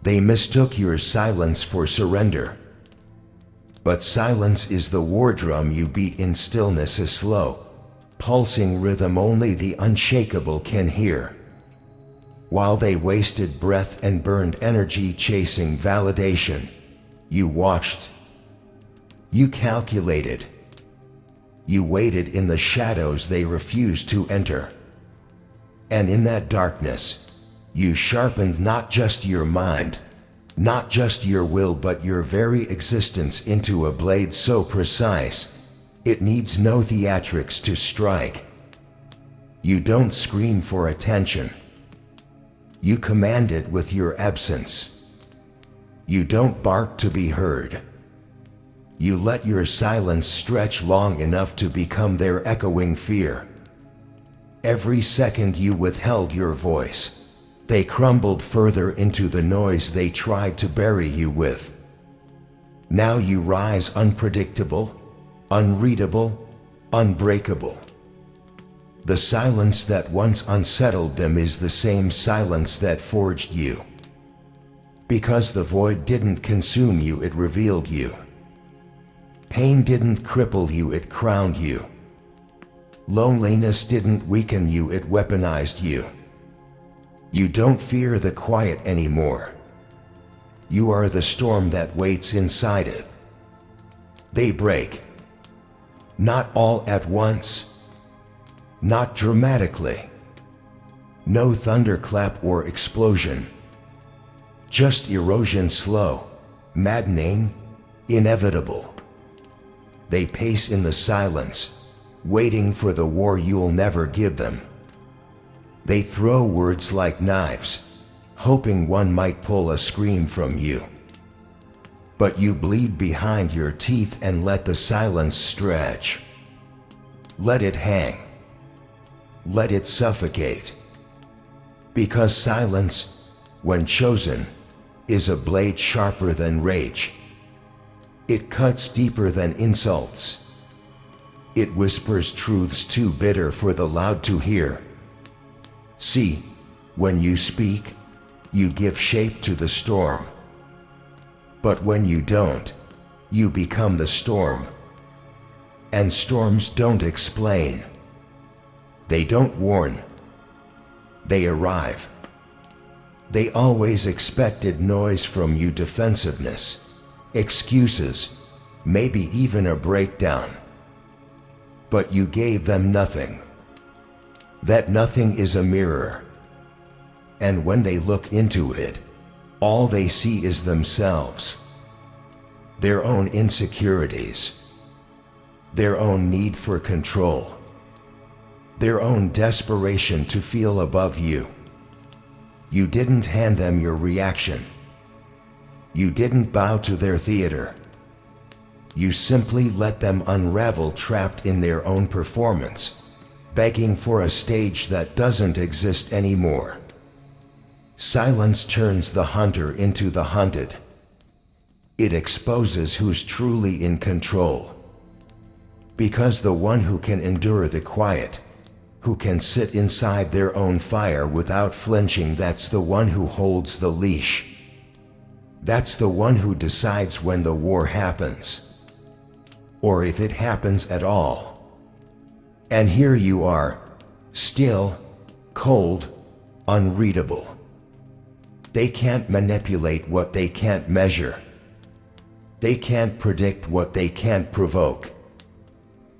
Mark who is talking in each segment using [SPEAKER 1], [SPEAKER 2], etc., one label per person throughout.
[SPEAKER 1] They mistook your silence for surrender. But silence is the war drum you beat in stillness, a slow, pulsing rhythm only the unshakable can hear. While they wasted breath and burned energy chasing validation, you watched. You calculated. You waited in the shadows they refused to enter. And in that darkness, you sharpened not just your mind, not just your will, but your very existence into a blade so precise, it needs no theatrics to strike. You don't scream for attention. You command it with your absence. You don't bark to be heard. You let your silence stretch long enough to become their echoing fear. Every second you withheld your voice, they crumbled further into the noise they tried to bury you with. Now you rise unpredictable, unreadable, unbreakable. The silence that once unsettled them is the same silence that forged you. Because the void didn't consume you, it revealed you. Pain didn't cripple you, it crowned you. Loneliness didn't weaken you, it weaponized you. You don't fear the quiet anymore. You are the storm that waits inside it. They break. Not all at once. Not dramatically. No thunderclap or explosion. Just erosion, slow, maddening, inevitable. They pace in the silence, waiting for the war you'll never give them. They throw words like knives, hoping one might pull a scream from you. But you bleed behind your teeth and let the silence stretch. Let it hang. Let it suffocate. Because silence, when chosen, is a blade sharper than rage. It cuts deeper than insults. It whispers truths too bitter for the loud to hear. See, when you speak, you give shape to the storm. But when you don't, you become the storm. And storms don't explain. They don't warn. They arrive. They always expected noise from you, defensiveness, excuses, maybe even a breakdown. But you gave them nothing. That nothing is a mirror. And when they look into it, all they see is themselves. Their own insecurities. Their own need for control. Their own desperation to feel above you. You didn't hand them your reaction. You didn't bow to their theater. You simply let them unravel, trapped in their own performance, begging for a stage that doesn't exist anymore. Silence turns the hunter into the hunted. It exposes who's truly in control. Because the one who can endure the quiet, who can sit inside their own fire without flinching, that's the one who holds the leash. That's the one who decides when the war happens. Or if it happens at all. And here you are, still, cold, unreadable. They can't manipulate what they can't measure. They can't predict what they can't provoke.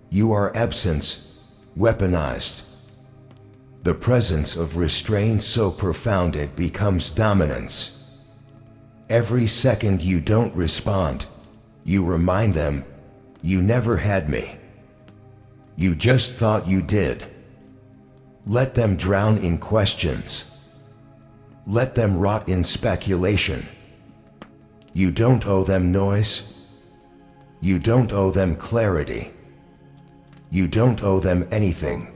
[SPEAKER 1] You are absence, weaponized. The presence of restraint so profound it becomes dominance. Every second you don't respond, you remind them, you never had me. You just thought you did. Let them drown in questions. Let them rot in speculation. You don't owe them noise. You don't owe them clarity. You don't owe them anything.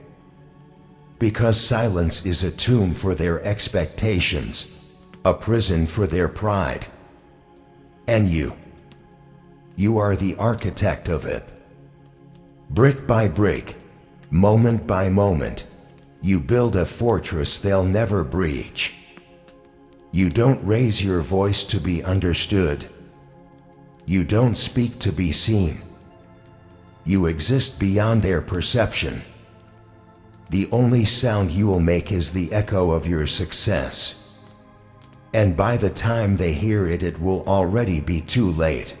[SPEAKER 1] Because silence is a tomb for their expectations, a prison for their pride. And you are the architect of it. Brick by brick, moment by moment, you build a fortress they'll never breach. You don't raise your voice to be understood. You don't speak to be seen. You exist beyond their perception. The only sound you will make is the echo of your success. And by the time they hear it, it will already be too late.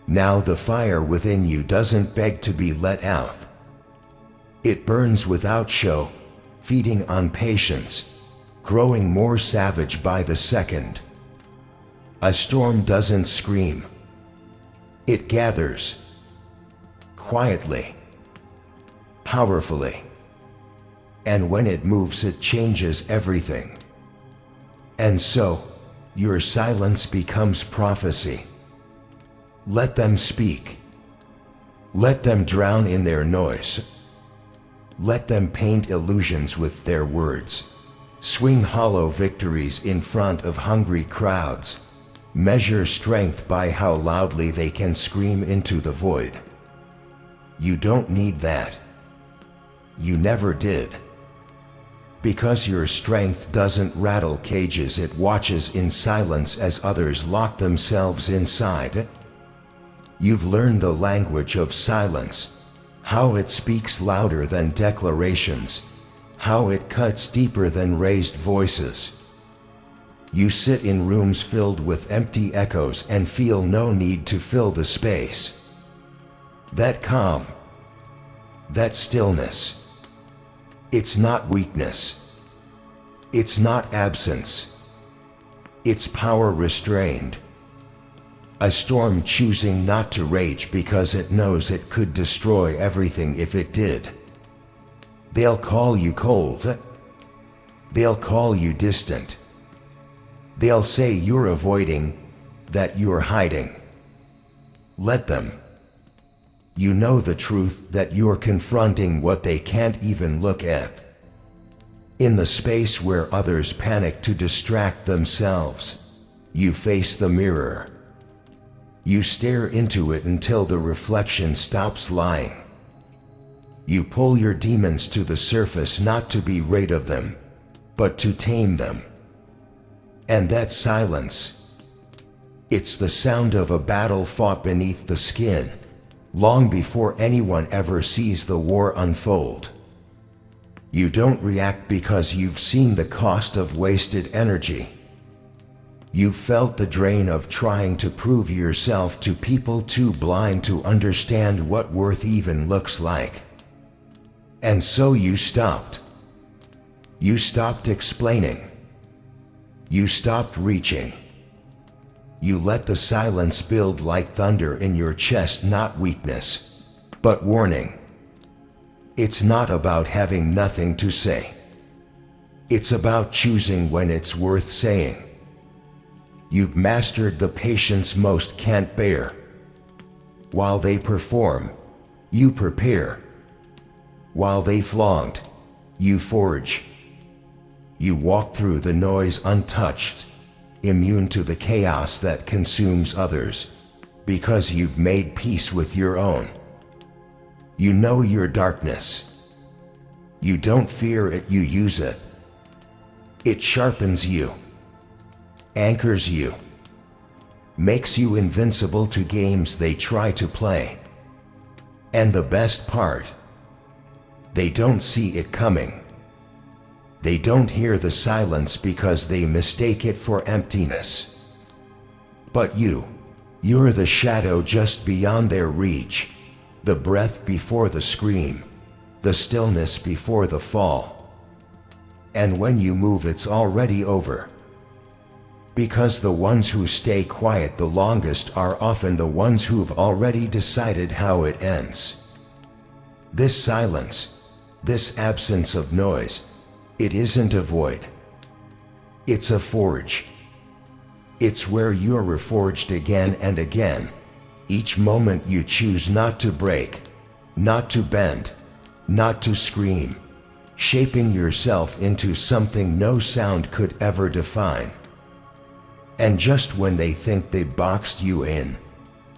[SPEAKER 1] Now the fire within you doesn't beg to be let out. It burns without show, feeding on patience, growing more savage by the second. A storm doesn't scream. It gathers. Quietly. Powerfully. And when it moves, it changes everything. And so, your silence becomes prophecy. Let them speak. Let them drown in their noise. Let them paint illusions with their words. Swing hollow victories in front of hungry crowds. Measure strength by how loudly they can scream into the void. You don't need that. You never did. Because your strength doesn't rattle cages, it watches in silence as others lock themselves inside. You've learned the language of silence, how it speaks louder than declarations, how it cuts deeper than raised voices. You sit in rooms filled with empty echoes and feel no need to fill the space. That calm, that stillness, it's not weakness. It's not absence. It's power restrained. A storm choosing not to rage because it knows it could destroy everything if it did. They'll call you cold. They'll call you distant. They'll say you're avoiding, that you're hiding. Let them. You know the truth that you're confronting what they can't even look at. In the space where others panic to distract themselves, you face the mirror. You stare into it until the reflection stops lying. You pull your demons to the surface, not to be rid of them, but to tame them. And that silence, it's the sound of a battle fought beneath the skin, long before anyone ever sees the war unfold. You don't react because you've seen the cost of wasted energy. You've felt the drain of trying to prove yourself to people too blind to understand what worth even looks like. And so you stopped. You stopped explaining. You stopped reaching. You let the silence build like thunder in your chest, not weakness, but warning. It's not about having nothing to say. It's about choosing when it's worth saying. You've mastered the patience most can't bear. While they perform, you prepare. While they flaunt, you forge. You walk through the noise untouched, immune to the chaos that consumes others, because you've made peace with your own. You know your darkness. You don't fear it, you use it. It sharpens you, anchors you, makes you invincible to games they try to play. And the best part, they don't see it coming. They don't hear the silence because they mistake it for emptiness. But you're the shadow just beyond their reach, the breath before the scream, the stillness before the fall. And when you move, it's already over. Because the ones who stay quiet the longest are often the ones who've already decided how it ends. This silence, this absence of noise, it isn't a void. It's a forge. It's where you're reforged again and again. Each moment you choose not to break, not to bend, not to scream, shaping yourself into something no sound could ever define. And just when they think they boxed you in,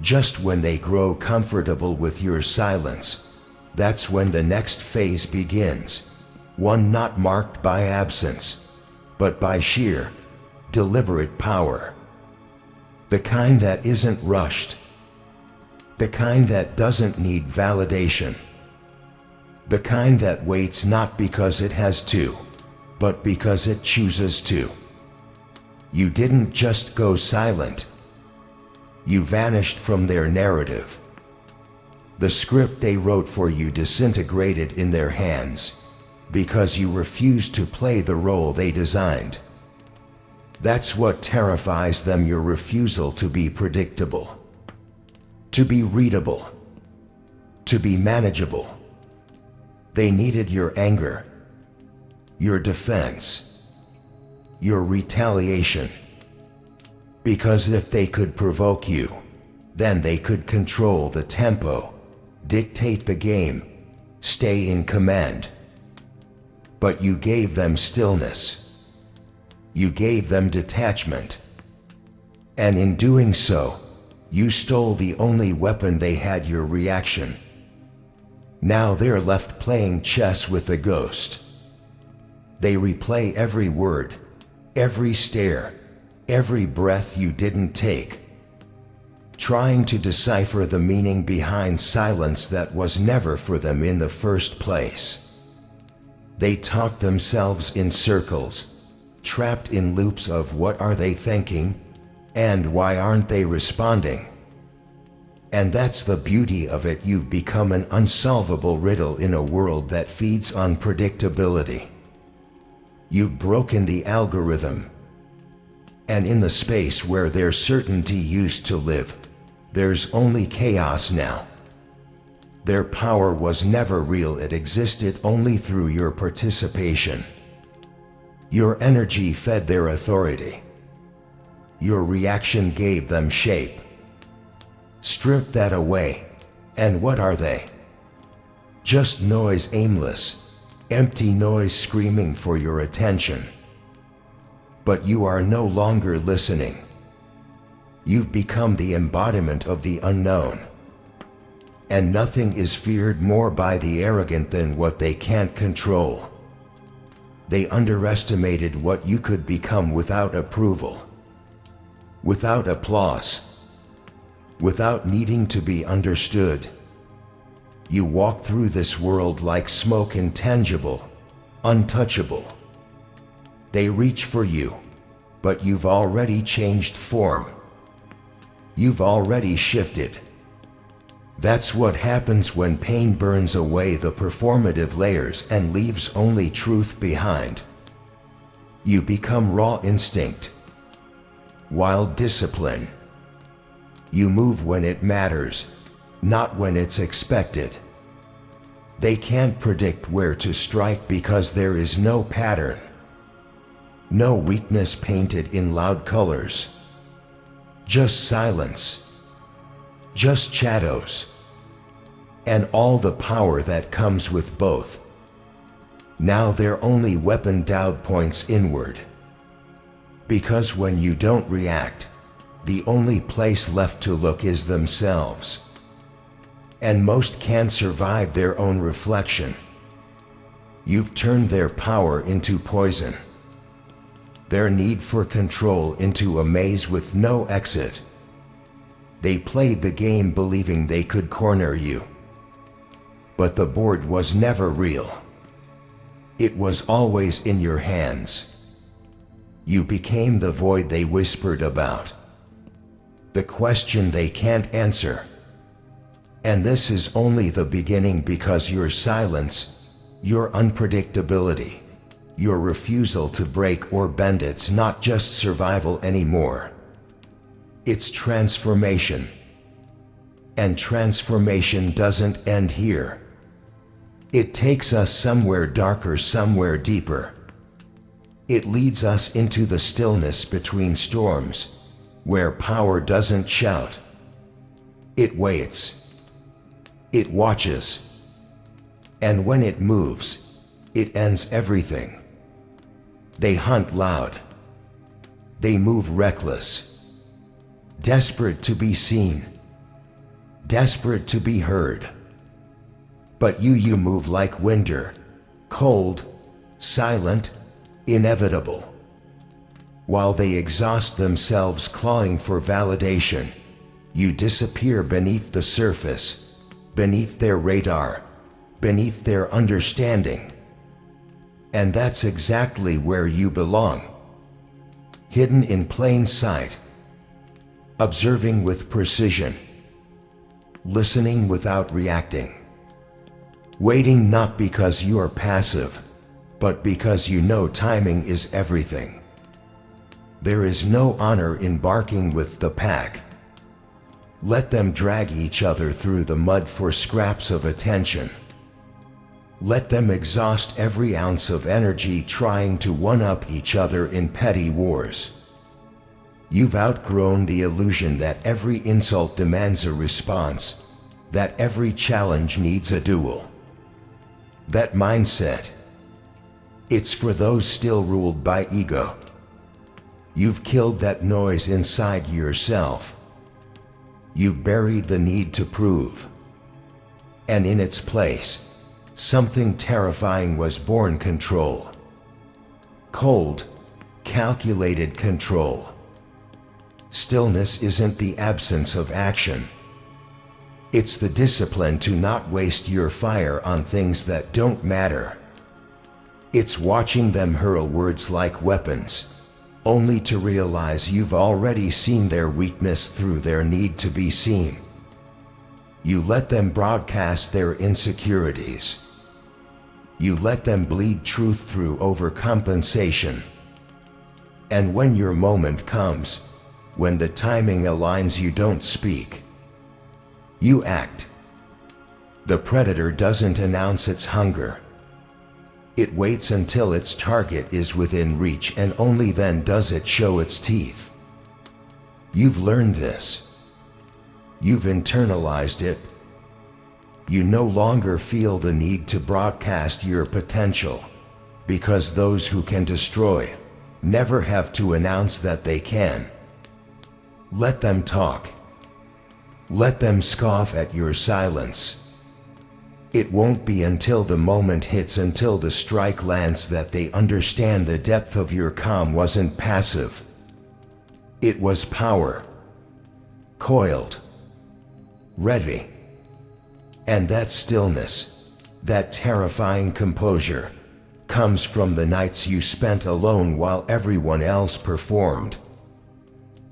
[SPEAKER 1] just when they grow comfortable with your silence, that's when the next phase begins. One not marked by absence, but by sheer deliberate power. The kind that isn't rushed. The kind that doesn't need validation. The kind that waits not because it has to, but because it chooses to. You didn't just go silent. You vanished from their narrative. The script they wrote for you disintegrated in their hands because you refused to play the role they designed. That's what terrifies them, your refusal to be predictable, to be readable, to be manageable. They needed your anger, your defense, your retaliation. Because if they could provoke you, then they could control the tempo, dictate the game, stay in command. But you gave them stillness. You gave them detachment. And in doing so, you stole the only weapon they had, your reaction. Now they're left playing chess with the ghost. They replay every word, every stare, every breath you didn't take, trying to decipher the meaning behind silence that was never for them in the first place. They talk themselves in circles, trapped in loops of what are they thinking, and why aren't they responding? And that's the beauty of it. You've become an unsolvable riddle in a world that feeds on predictability. You've broken the algorithm. And in the space where their certainty used to live, there's only chaos now. Their power was never real, it existed only through your participation. Your energy fed their authority. Your reaction gave them shape. Strip that away, and what are they? Just noise, aimless, empty noise screaming for your attention. But you are no longer listening. You've become the embodiment of the unknown. And nothing is feared more by the arrogant than what they can't control. They underestimated what you could become without approval, without applause, without needing to be understood. You walk through this world like smoke, intangible, untouchable. They reach for you, but you've already changed form. You've already shifted. That's what happens when pain burns away the performative layers and leaves only truth behind. You become raw instinct, wild discipline. You move when it matters, not when it's expected. They can't predict where to strike because there is no pattern. No weakness painted in loud colors. Just silence. Just shadows. And all the power that comes with both. Now their only weapon doubt points inward. Because when you don't react, the only place left to look is themselves. And most can't survive their own reflection. You've turned their power into poison. Their need for control into a maze with no exit. They played the game believing they could corner you. But the board was never real. It was always in your hands. You became the void they whispered about. The question they can't answer. And this is only the beginning, because your silence, your unpredictability, your refusal to break or bend, it's not just survival anymore. It's transformation. And transformation doesn't end here. It takes us somewhere darker, somewhere deeper. It leads us into the stillness between storms, where power doesn't shout. It waits. It watches. And when it moves, it ends everything. They hunt loud. They move reckless. Desperate to be seen. Desperate to be heard. But you move like winter, cold, silent, inevitable. While they exhaust themselves clawing for validation, you disappear beneath the surface, beneath their radar, beneath their understanding. And that's exactly where you belong. Hidden in plain sight, observing with precision, listening without reacting, waiting not because you are passive, but because you know timing is everything. There is no honor in barking with the pack. Let them drag each other through the mud for scraps of attention. Let them exhaust every ounce of energy trying to one-up each other in petty wars. You've outgrown the illusion that every insult demands a response, that every challenge needs a duel. That mindset, it's for those still ruled by ego. You've killed that noise inside yourself. You've buried the need to prove. And in its place, something terrifying was born: control. Cold, calculated control. Stillness isn't the absence of action. It's the discipline to not waste your fire on things that don't matter. It's watching them hurl words like weapons, only to realize you've already seen their weakness through their need to be seen. You let them broadcast their insecurities. You let them bleed truth through overcompensation. And when your moment comes, when the timing aligns, you don't speak. You act. The predator doesn't announce its hunger. It waits until its target is within reach, and only then does it show its teeth. You've learned this. You've internalized it. You no longer feel the need to broadcast your potential, because those who can destroy never have to announce that they can. Let them talk. Let them scoff at your silence. It won't be until the moment hits, until the strike lands, that they understand the depth of your calm wasn't passive. It was power. Coiled. Ready. And that stillness, that terrifying composure, comes from the nights you spent alone while everyone else performed.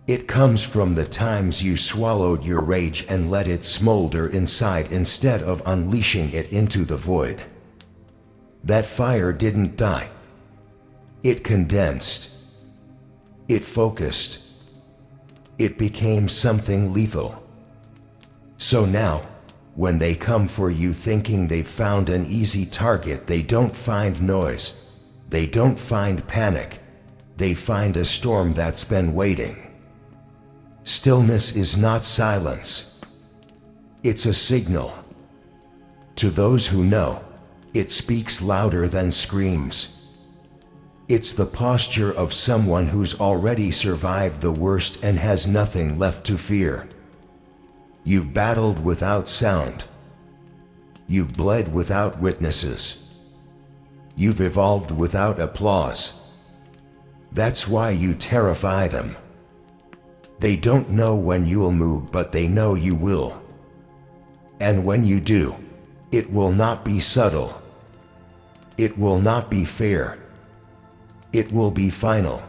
[SPEAKER 1] It comes from the times you swallowed your rage and let it smolder inside instead of unleashing it into the void. That fire didn't die. It condensed. It focused. It became something lethal. So now, when they come for you thinking they've found an easy target, they don't find noise. They don't find panic. They find a storm that's been waiting. Stillness is not silence. It's a signal. To those who know, it speaks louder than screams. It's the posture of someone who's already survived the worst and has nothing left to fear. You've battled without sound. You've bled without witnesses. You've evolved without applause. That's why you terrify them. They don't know when you'll move, but they know you will. And when you do, it will not be subtle. It will not be fair. It will be final.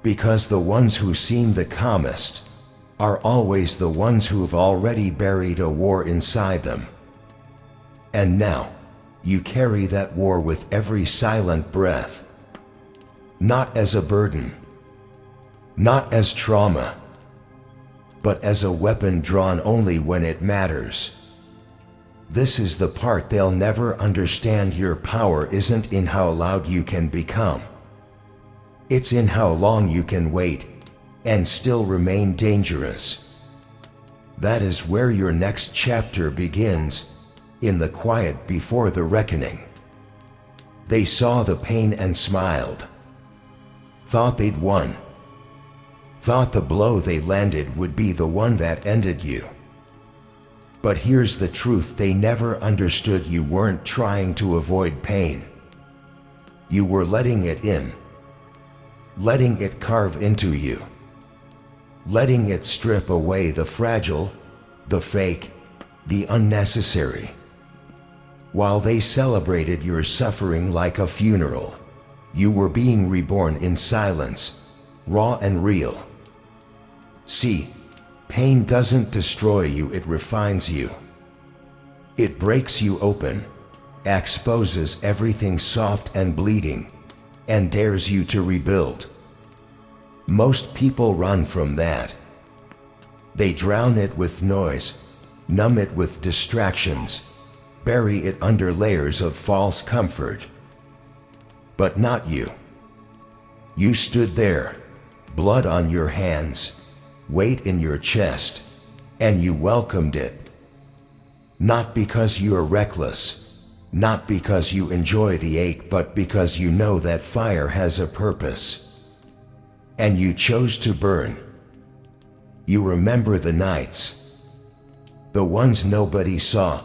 [SPEAKER 1] Because the ones who seem the calmest are always the ones who've already buried a war inside them. And now, you carry that war with every silent breath. Not as a burden. Not as trauma, but as a weapon drawn only when it matters. This is the part they'll never understand. Your power isn't in how loud you can become. It's in how long you can wait and still remain dangerous. That is where your next chapter begins, in the quiet before the reckoning. They saw the pain and smiled. Thought they'd won. Thought the blow they landed would be the one that ended you. But here's the truth they never understood: you weren't trying to avoid pain. You were letting it in. letting it carve into you, letting it strip away the fragile, the fake, the unnecessary. While they celebrated your suffering like a funeral, you were being reborn in silence, raw and real. See, pain doesn't destroy you, it refines you. It breaks you open, exposes everything soft and bleeding, and dares you to rebuild. Most people run from that. They drown it with noise, numb it with distractions, bury it under layers of false comfort. But not you. You stood there, blood on your hands, weight in your chest, and you welcomed it. Not because you're reckless, not because you enjoy the ache, but because you know that fire has a purpose. And you chose to burn. You remember the nights, the ones nobody saw,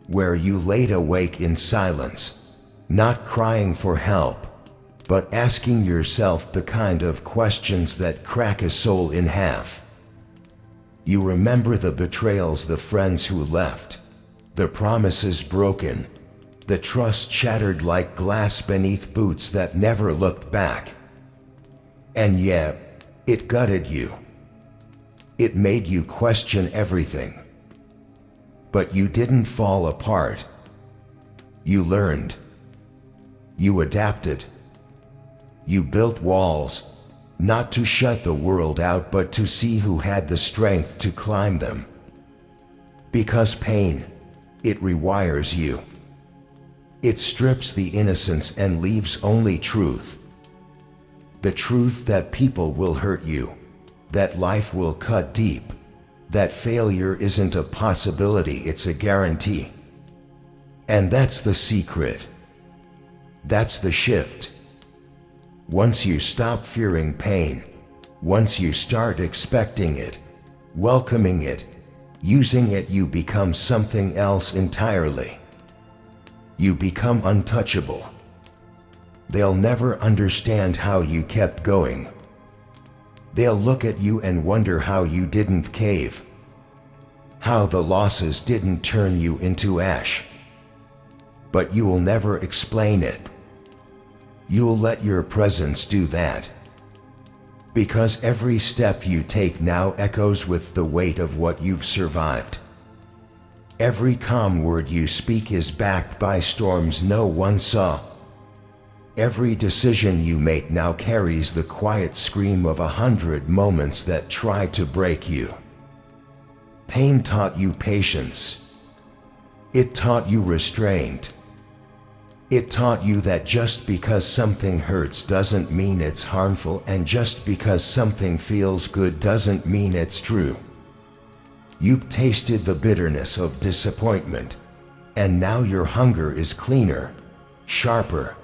[SPEAKER 1] where you laid awake in silence, not crying for help, but asking yourself the kind of questions that crack a soul in half. You remember the betrayals, the friends who left, the promises broken, the trust shattered like glass beneath boots that never looked back. And yeah, it gutted you. It made you question everything. But you didn't fall apart. You learned. You adapted. You built walls, not to shut the world out, but to see who had the strength to climb them. Because pain, it rewires you. It strips the innocence and leaves only truth. The truth that people will hurt you, that life will cut deep, that failure isn't a possibility, it's a guarantee. And that's the secret. That's the shift. Once you stop fearing pain, once you start expecting it, welcoming it, using it, you become something else entirely. You become untouchable. They'll never understand how you kept going. They'll look at you and wonder how you didn't cave, how the losses didn't turn you into ash. But you will never explain it. You'll let your presence do that. Because every step you take now echoes with the weight of what you've survived. Every calm word you speak is backed by storms no one saw. Every decision you make now carries the quiet scream of 100 moments that tried to break you. Pain taught you patience. It taught you restraint. It taught you that just because something hurts doesn't mean it's harmful, and just because something feels good doesn't mean it's true. You've tasted the bitterness of disappointment, and now your hunger is cleaner, sharper.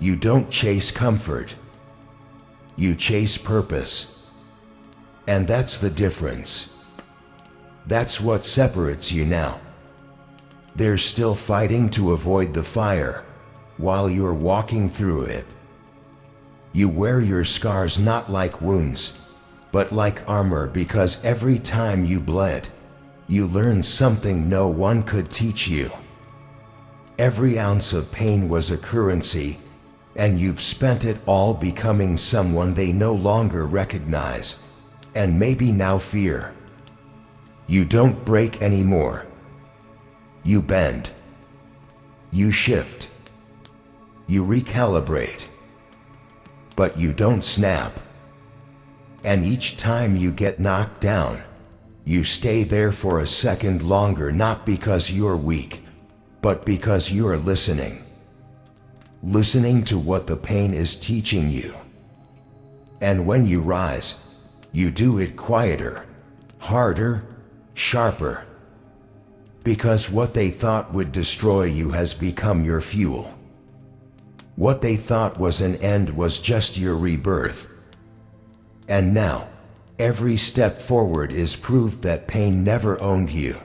[SPEAKER 1] You don't chase comfort. You chase purpose. And that's the difference. That's what separates you now. They're still fighting to avoid the fire, while you're walking through it. You wear your scars not like wounds, but like armor, because every time you bled, you learned something no one could teach you. Every ounce of pain was a currency, and you've spent it all becoming someone they no longer recognize, and maybe now fear. You don't break anymore. You bend. You shift. You recalibrate. But you don't snap. And each time you get knocked down, you stay there for a second longer, not because you're weak, but because you're listening. Listening to what the pain is teaching you. And when you rise, you do it quieter, harder, sharper. Because what they thought would destroy you has become your fuel. What they thought was an end was just your rebirth. And now, every step forward is proof that pain never owned you.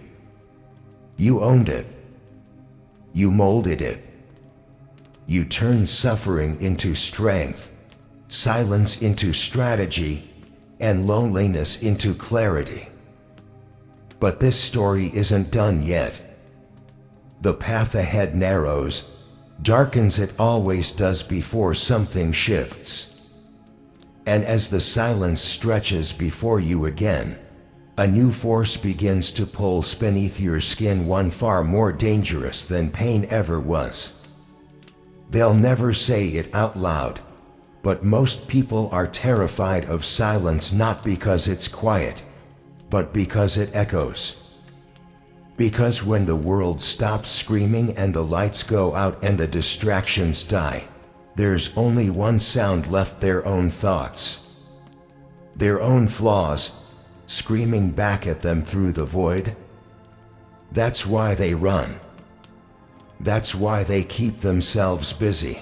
[SPEAKER 1] You owned it. You molded it. You turned suffering into strength, silence into strategy, and loneliness into clarity. But this story isn't done yet. The path ahead narrows, darkens, it always does before something shifts. And as the silence stretches before you again, a new force begins to pulse beneath your skin, one far more dangerous than pain ever was. They'll never say it out loud, but most people are terrified of silence, not because it's quiet, but because it echoes. Because when the world stops screaming and the lights go out and the distractions die, there's only one sound left: their own thoughts, their own flaws, screaming back at them through the void. That's why they run. That's why they keep themselves busy.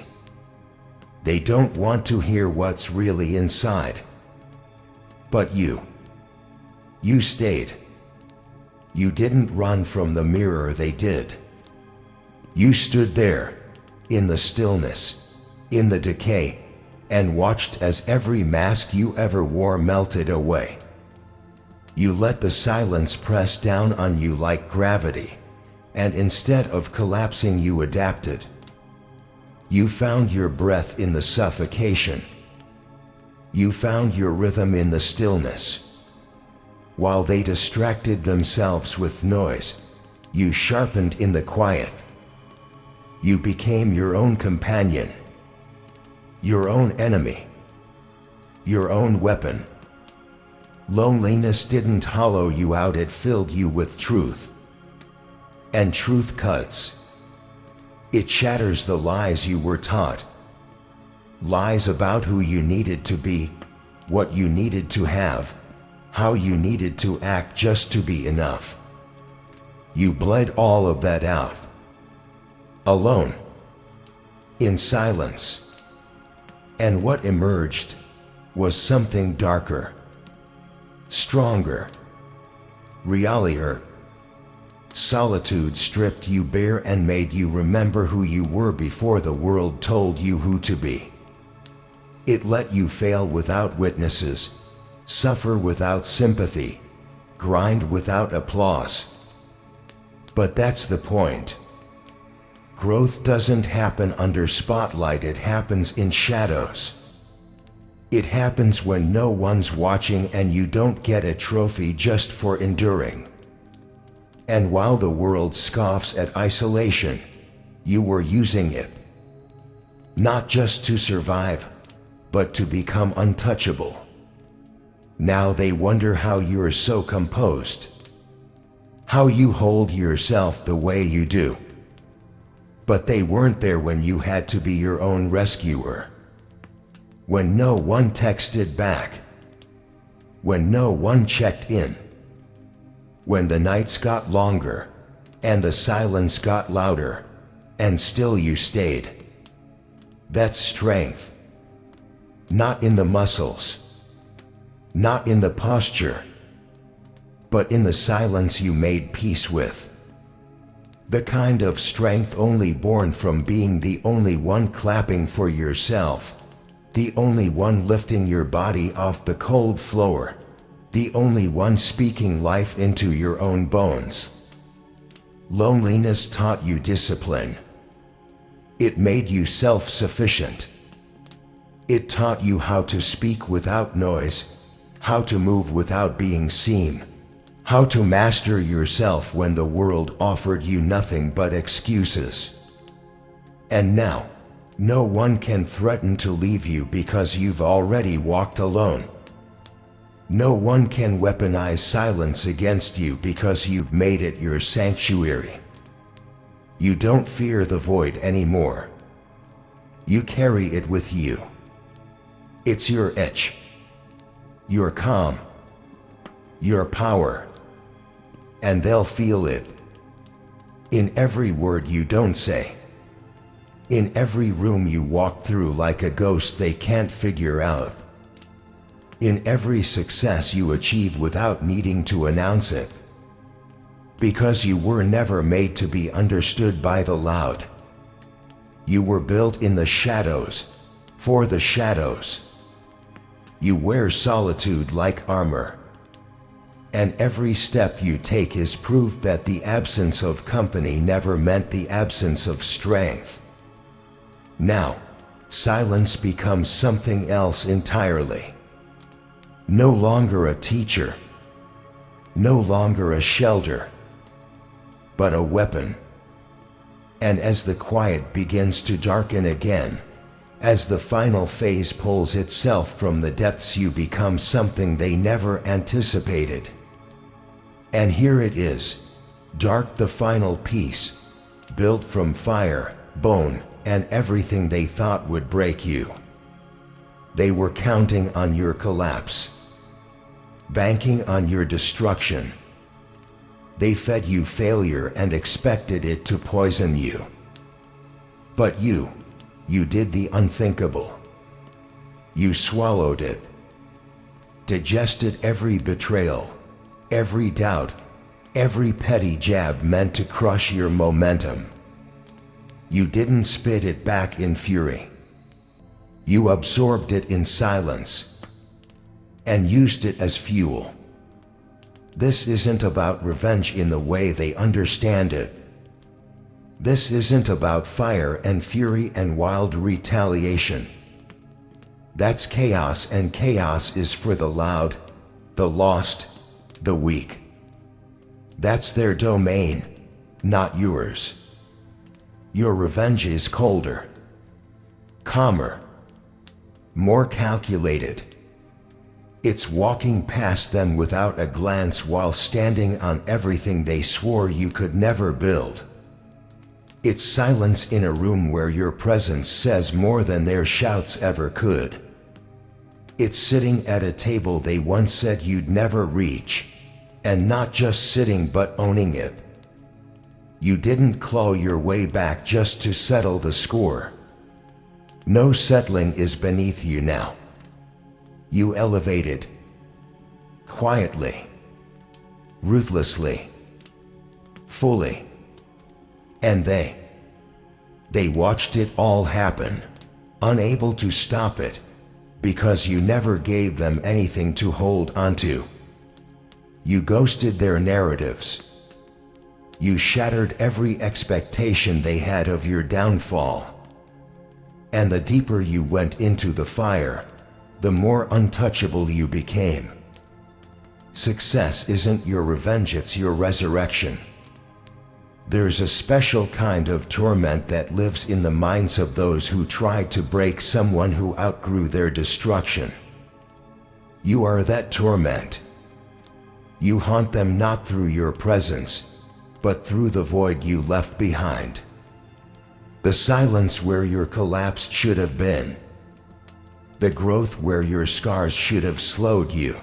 [SPEAKER 1] They don't want to hear what's really inside. But you stayed. You didn't run from the mirror, they did. You stood there, in the stillness, in the decay, and watched as every mask you ever wore melted away. You let the silence press down on you like gravity, and instead of collapsing, you adapted. You found your breath in the suffocation. You found your rhythm in the stillness. While they distracted themselves with noise, you sharpened in the quiet. You became your own companion, your own enemy, your own weapon. Loneliness didn't hollow you out, it filled you with truth. And truth cuts. It shatters the lies you were taught. Lies about who you needed to be, what you needed to have, how you needed to act just to be enough. You bled all of that out. Alone. In silence. And what emerged was something darker. Stronger. Realier. Solitude stripped you bare and made you remember who you were before the world told you who to be. It let you fail without witnesses, suffer without sympathy, grind without applause. But that's the point. Growth doesn't happen under spotlight, it happens in shadows. It happens when no one's watching and you don't get a trophy just for enduring. And while the world scoffs at isolation, you were using it. Not just to survive, but to become untouchable. Now they wonder how you're so composed, how you hold yourself the way you do. But they weren't there when you had to be your own rescuer. When no one texted back. When no one checked in. When the nights got longer, and the silence got louder, and still you stayed. That's strength. Not in the muscles. Not in the posture. But in the silence you made peace with. The kind of strength only born from being the only one clapping for yourself. The only one lifting your body off the cold floor. The only one speaking life into your own bones. Loneliness taught you discipline. It made you self-sufficient. It taught you how to speak without noise, how to move without being seen, how to master yourself when the world offered you nothing but excuses. And now, no one can threaten to leave you because you've already walked alone. No one can weaponize silence against you because you've made it your sanctuary. You don't fear the void anymore. You carry it with you. It's your edge, your calm, your power, and they'll feel it. In every word you don't say. In every room you walk through like a ghost they can't figure out. In every success you achieve without needing to announce it. Because you were never made to be understood by the loud. You were built in the shadows, for the shadows. You wear solitude like armor. And every step you take is proof that the absence of company never meant the absence of strength. Now, silence becomes something else entirely. No longer a teacher, no longer a shelter, but a weapon. And as the quiet begins to darken again, as the final phase pulls itself from the depths, you become something they never anticipated. And here it is, dark, the final piece, built from fire, bone, and everything they thought would break you. They were counting on your collapse, banking on your destruction. They fed you failure and expected it to poison you. But you did the unthinkable. You swallowed it, digested every betrayal, every doubt, every petty jab meant to crush your momentum. You didn't spit it back in fury. You absorbed it in silence and used it as fuel. This isn't about revenge in the way they understand it. This isn't about fire and fury and wild retaliation. That's chaos, and chaos is for the loud, the lost, the weak. That's their domain, not yours. Your revenge is colder, calmer, more calculated. It's walking past them without a glance while standing on everything they swore you could never build. It's silence in a room where your presence says more than their shouts ever could. It's sitting at a table they once said you'd never reach, and not just sitting but owning it. You didn't claw your way back just to settle the score. No settling is beneath you now. You elevated, quietly, ruthlessly, fully. And they watched it all happen, unable to stop it, because you never gave them anything to hold onto. You ghosted their narratives. You shattered every expectation they had of your downfall. And the deeper you went into the fire, the more untouchable you became. Success isn't your revenge, it's your resurrection. There's a special kind of torment that lives in the minds of those who tried to break someone who outgrew their destruction. You are that torment. You haunt them not through your presence, but through the void you left behind. The silence where your collapse should have been. The growth where your scars should have slowed you.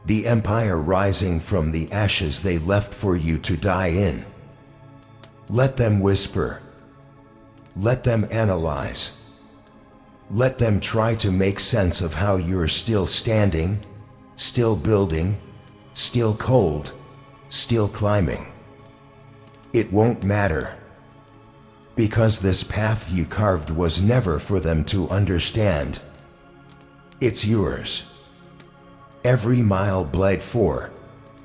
[SPEAKER 1] The empire rising from the ashes they left for you to die in. Let them whisper. Let them analyze. Let them try to make sense of how you're still standing, still building, still cold, still climbing. It won't matter. Because this path you carved was never for them to understand. It's yours. Every mile bled for,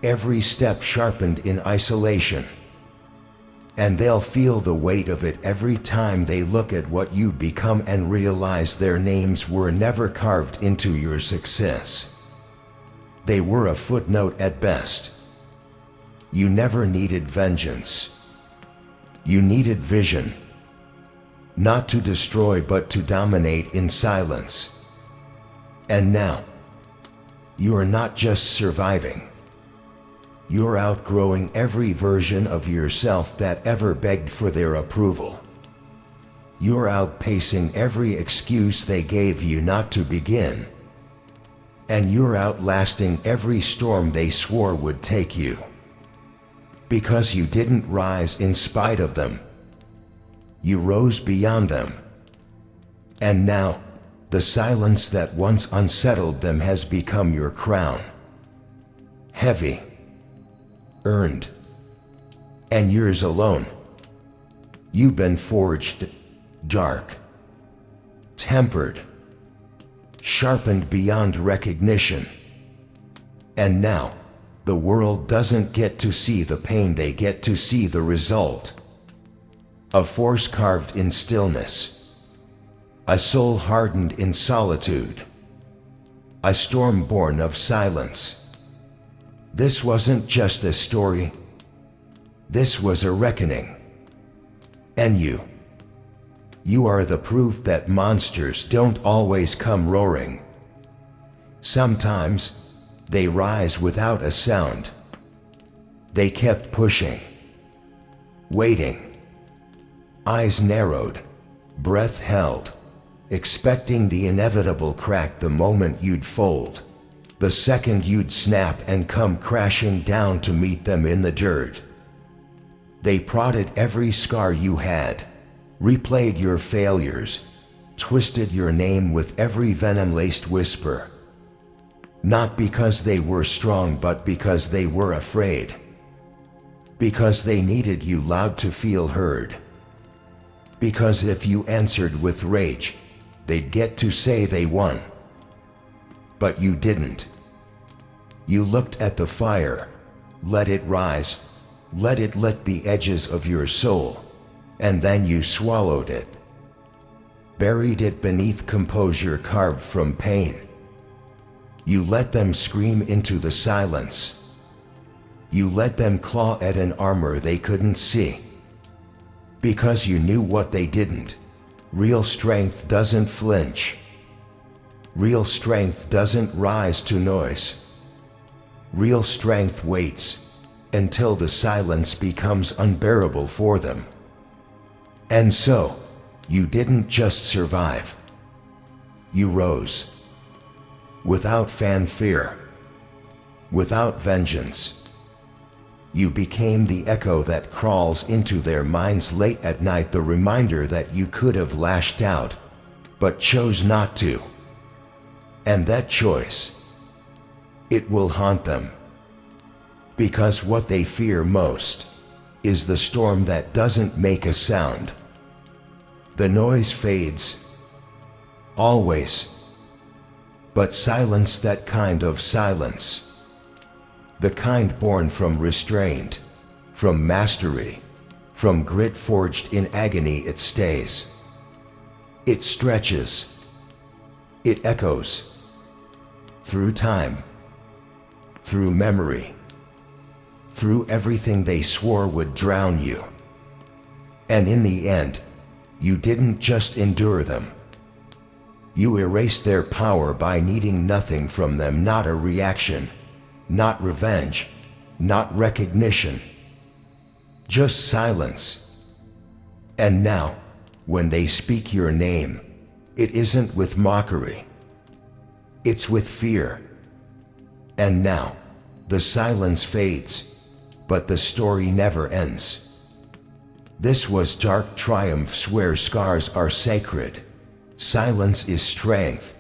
[SPEAKER 1] every step sharpened in isolation. And they'll feel the weight of it every time they look at what you've become and realize their names were never carved into your success. They were a footnote at best. You never needed vengeance. You needed vision. Not to destroy but to dominate in silence. And now, you are not just surviving. You're outgrowing every version of yourself that ever begged for their approval. You're outpacing every excuse they gave you not to begin. And you're outlasting every storm they swore would take you. Because you didn't rise in spite of them. You rose beyond them. And now, the silence that once unsettled them has become your crown. Heavy. Earned. And yours alone. You've been forged, dark, tempered, sharpened beyond recognition. And now, the world doesn't get to see the pain, they get to see the result. A force carved in stillness, a soul hardened in solitude, a storm born of silence. This wasn't just a story, this was a reckoning. And you are the proof that monsters don't always come roaring. Sometimes, they rise without a sound. They kept pushing, waiting, eyes narrowed, breath held, expecting the inevitable crack the moment you'd fold, the second you'd snap and come crashing down to meet them in the dirt. They prodded every scar you had, replayed your failures, twisted your name with every venom-laced whisper. Not because they were strong, but because they were afraid. Because they needed you loud to feel heard. Because if you answered with rage, they'd get to say they won. But you didn't. You looked at the fire, let it rise, let it lick the edges of your soul, and then you swallowed it. Buried it beneath composure carved from pain. You let them scream into the silence. You let them claw at an armor they couldn't see. Because you knew what they didn't. Real strength doesn't flinch. Real strength doesn't rise to noise. Real strength waits until the silence becomes unbearable for them. And so, you didn't just survive. You rose. Without fanfare, without vengeance. You became the echo that crawls into their minds late at night, the reminder that you could have lashed out, but chose not to. And that choice, it will haunt them. Because what they fear most is the storm that doesn't make a sound. The noise fades, always. But silence, that kind of silence, the kind born from restraint, from mastery, from grit forged in agony, it stays. It stretches. It echoes. Through time. Through memory. Through everything they swore would drown you. And in the end, you didn't just endure them. You erased their power by needing nothing from them, not a reaction, not revenge, not recognition. Just silence. And now, when they speak your name, it isn't with mockery. It's with fear. And now, the silence fades, but the story never ends. This was dark triumphs where scars are sacred. Silence is strength,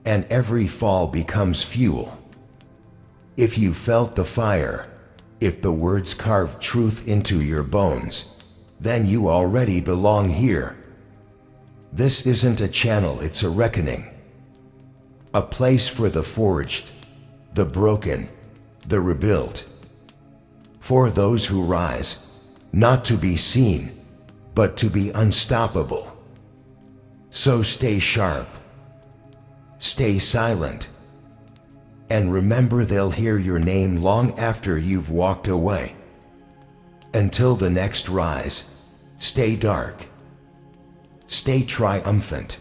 [SPEAKER 1] and every fall becomes fuel. If you felt the fire, if the words carved truth into your bones, then you already belong here. This isn't a channel, it's a reckoning. A place for the forged, the broken, the rebuilt. For those who rise, not to be seen, but to be unstoppable. So stay sharp, stay silent, and remember they'll hear your name long after you've walked away. Until the next rise, stay dark, stay triumphant.